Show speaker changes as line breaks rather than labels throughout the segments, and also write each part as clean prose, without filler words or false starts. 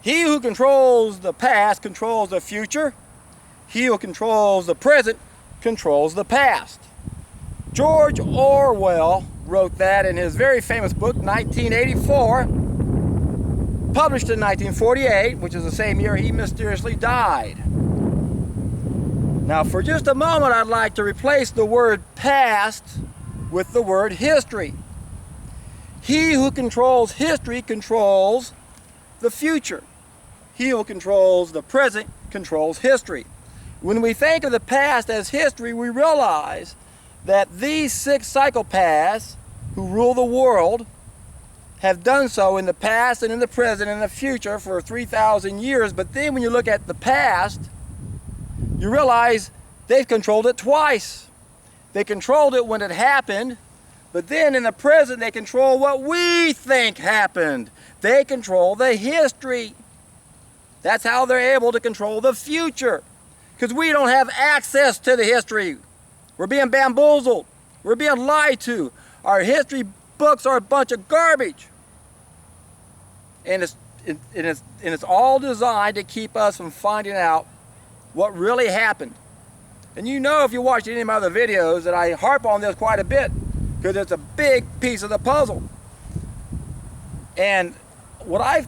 He who controls the past controls the future. He who controls the present controls the past. George Orwell wrote that in his very famous book, 1984, published in 1948, which is the same year he mysteriously died. Now, for just a moment, I'd like to replace the word past with the word history. He who controls history controls the future. He who controls the present controls history. When we think of the past as history, we realize that these 6 psychopaths who rule the world have done so in the past and in the present and in the future for 3,000 years. But then when you look at the past, you realize they've controlled it twice. They controlled it when it happened, but then in the present they control what we think happened. They control the history. That's how they're able to control the future, because we don't have access to the history. We're being bamboozled. We're being lied to. Our history books are a bunch of garbage. And it's all designed to keep us from finding out what really happened. And you know, if you watch any of my other videos, that I harp on this quite a bit, because it's a big piece of the puzzle. And what I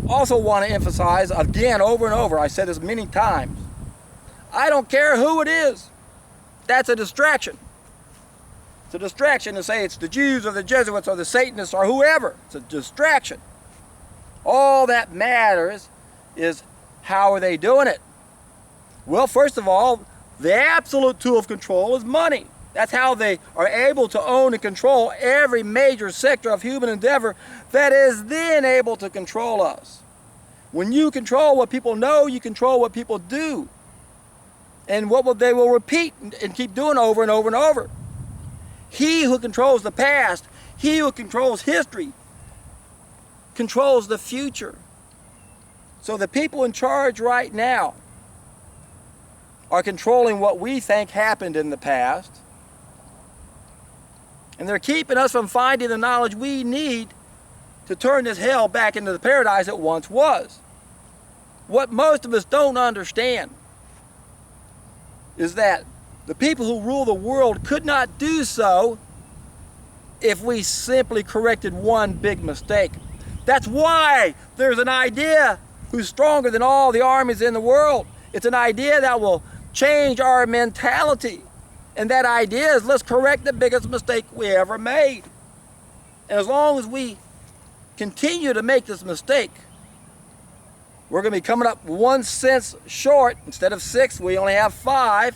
also want to emphasize again, over and over, I said this many times, I don't care who it is. That's a distraction. It's a distraction to say it's the Jews or the Jesuits or the Satanists or whoever. It's a distraction. All that matters is how are they doing it? Well, first of all, the absolute tool of control is money. That's how they are able to own and control every major sector of human endeavor that is then able to control us. When you control what people know, you control what people do. And they will repeat and keep doing over and over and over. He who controls the past, he who controls history, controls the future. So the people in charge right now are controlling what we think happened in the past. And they're keeping us from finding the knowledge we need to turn this hell back into the paradise it once was. What most of us don't understand is that the people who rule the world could not do so if we simply corrected one big mistake. That's why there's an idea who's stronger than all the armies in the world. It's an idea that will change our mentality. And that idea is, let's correct the biggest mistake we ever made. And as long as we continue to make this mistake, we're going to be coming up 1 sense short. Instead of 6, we only have 5.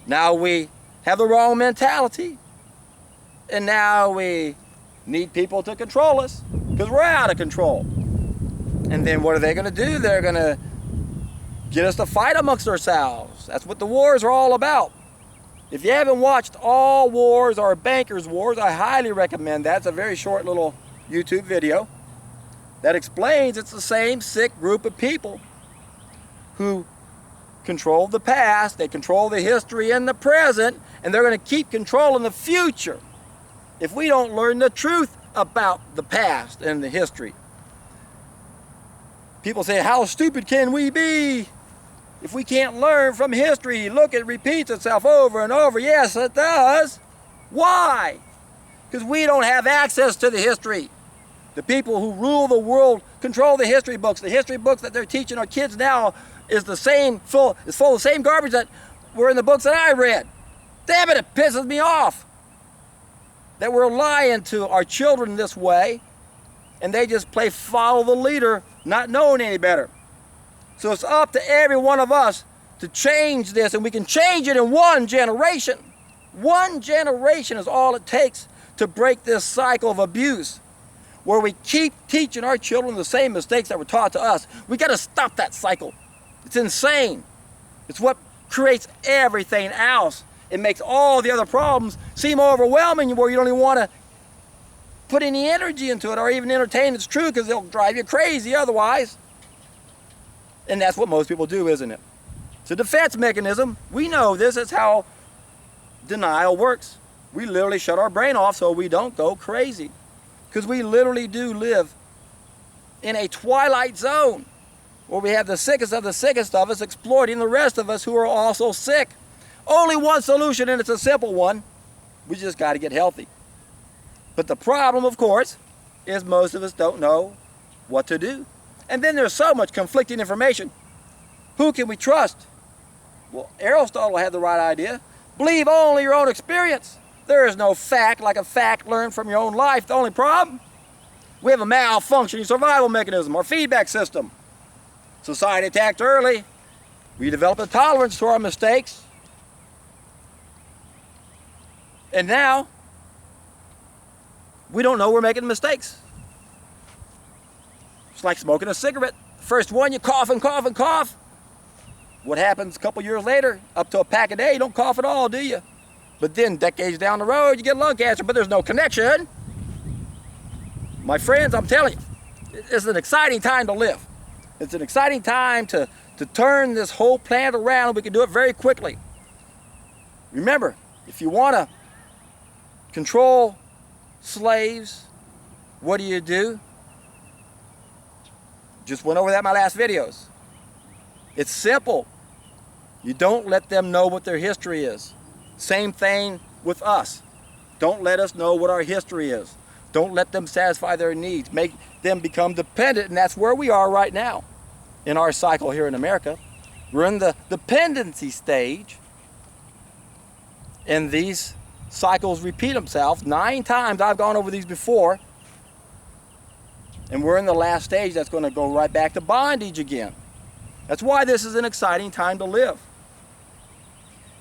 Now we have the wrong mentality. And now we need people to control us, because we're out of control. And then what are they going to do? They're going to get us to fight amongst ourselves. That's what the wars are all about. If you haven't watched All Wars or Bankers Wars, I highly recommend that. It's a very short little YouTube video that explains it's the same sick group of people who control the past, they control the history and the present, and they're going to keep controlling the future if we don't learn the truth about the past and the history. People say, how stupid can we be if we can't learn from history? Look, it repeats itself over and over. Yes, it does. Why? Because we don't have access to the history. The people who rule the world control the history books. The history books that they're teaching our kids now is full of the same garbage that were in the books that I read. Damn it pisses me off that we're lying to our children this way, and they just play follow the leader, not knowing any better. So it's up to every one of us to change this, and we can change it in 1 generation. 1 generation is all it takes to break this cycle of abuse, where we keep teaching our children the same mistakes that were taught to us. We got to stop that cycle. It's insane. It's what creates everything else. It makes all the other problems seem overwhelming, where you don't even want to put any energy into it or even entertain it's true, because they'll drive you crazy otherwise. And that's what most people do, isn't it? It's a defense mechanism. We know this is how denial works. We literally shut our brain off so we don't go crazy, because we literally do live in a twilight zone where we have the sickest of us exploiting the rest of us who are also sick. Only one solution, and it's a simple one. We just got to get healthy. But the problem, of course, is most of us don't know what to do. And then there's so much conflicting information. Who can we trust? Well, Aristotle had the right idea. Believe only your own experience. There is no fact like a fact learned from your own life. The only problem, we have a malfunctioning survival mechanism or feedback system. Society attacked early. We developed a tolerance to our mistakes. And now, we don't know we're making mistakes. It's like smoking a cigarette. First one, you cough and cough and cough. What happens a couple years later? Up to a pack a day, you don't cough at all, do you? But then decades down the road, you get lung cancer, but there's no connection. My friends, I'm telling you, it's an exciting time to live. It's an exciting time to turn this whole planet around. We can do it very quickly. Remember, if you want to control slaves, what do? Just went over that in my last videos. It's simple. You don't let them know what their history is. Same thing with us. Don't let us know what our history is. Don't let them satisfy their needs. Make them become dependent, and that's where we are right now in our cycle here in America. We're in the dependency stage, and these cycles repeat themselves. 9 times I've gone over these before, and we're in the last stage that's going to go right back to bondage again. That's why this is an exciting time to live.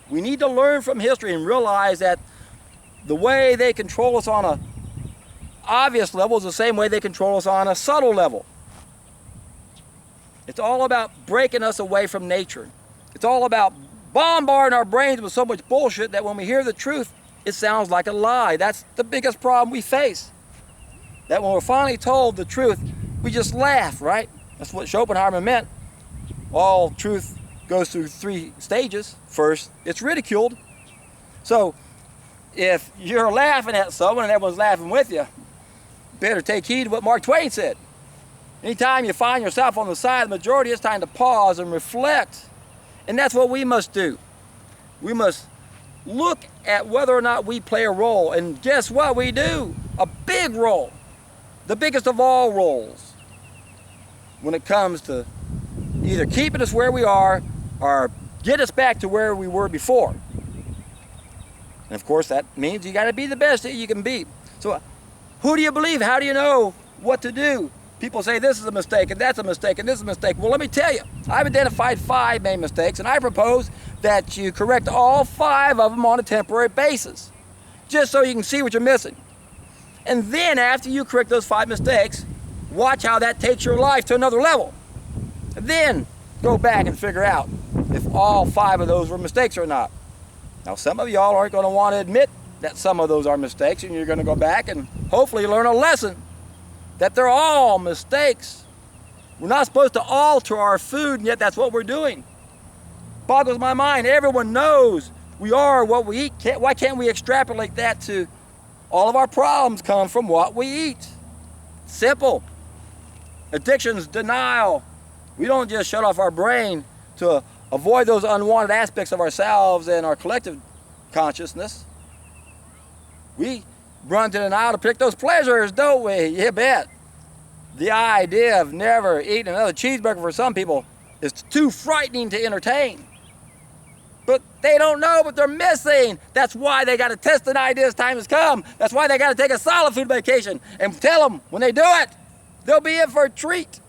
We need to learn from history and realize that the way they control us on an obvious level is the same way they control us on a subtle level. It's all about breaking us away from nature. It's all about bombarding our brains with so much bullshit that when we hear the truth, it sounds like a lie. That's the biggest problem we face. That when we're finally told the truth, we just laugh, right? That's what Schopenhauer meant. All truth goes through 3 stages. First, it's ridiculed. So, if you're laughing at someone and everyone's laughing with you, better take heed to what Mark Twain said. Anytime you find yourself on the side of the majority, it's time to pause and reflect. And that's what we must do. We must look at whether or not we play a role. And guess what we do? A big role. The biggest of all roles. When it comes to either keeping us where we are or get us back to where we were before. And of course that means you got to be the best that you can be. So who do you believe? How do you know what to do? People say this is a mistake and that's a mistake and this is a mistake. Well, let me tell you, I've identified 5 main mistakes, and I propose that you correct all 5 of them on a temporary basis, just so you can see what you're missing. And then after you correct those 5 mistakes, watch how that takes your life to another level. And then go back and figure out if all 5 of those were mistakes or not. Now, some of y'all aren't going to want to admit that some of those are mistakes, and you're going to go back and hopefully learn a lesson that they're all mistakes. We're not supposed to alter our food, and yet that's what we're doing. Boggles my mind. Everyone knows we are what we eat. Why can't we extrapolate that to all of our problems come from what we eat? Simple. Addictions, denial. We don't just shut off our brain to avoid those unwanted aspects of ourselves and our collective consciousness. We run to denial to pick those pleasures, don't we? You bet. The idea of never eating another cheeseburger for some people is too frightening to entertain. But they don't know what they're missing. That's why they got to test an idea as time has come. That's why they got to take a solid food vacation and tell them when they do it, they'll be in for a treat.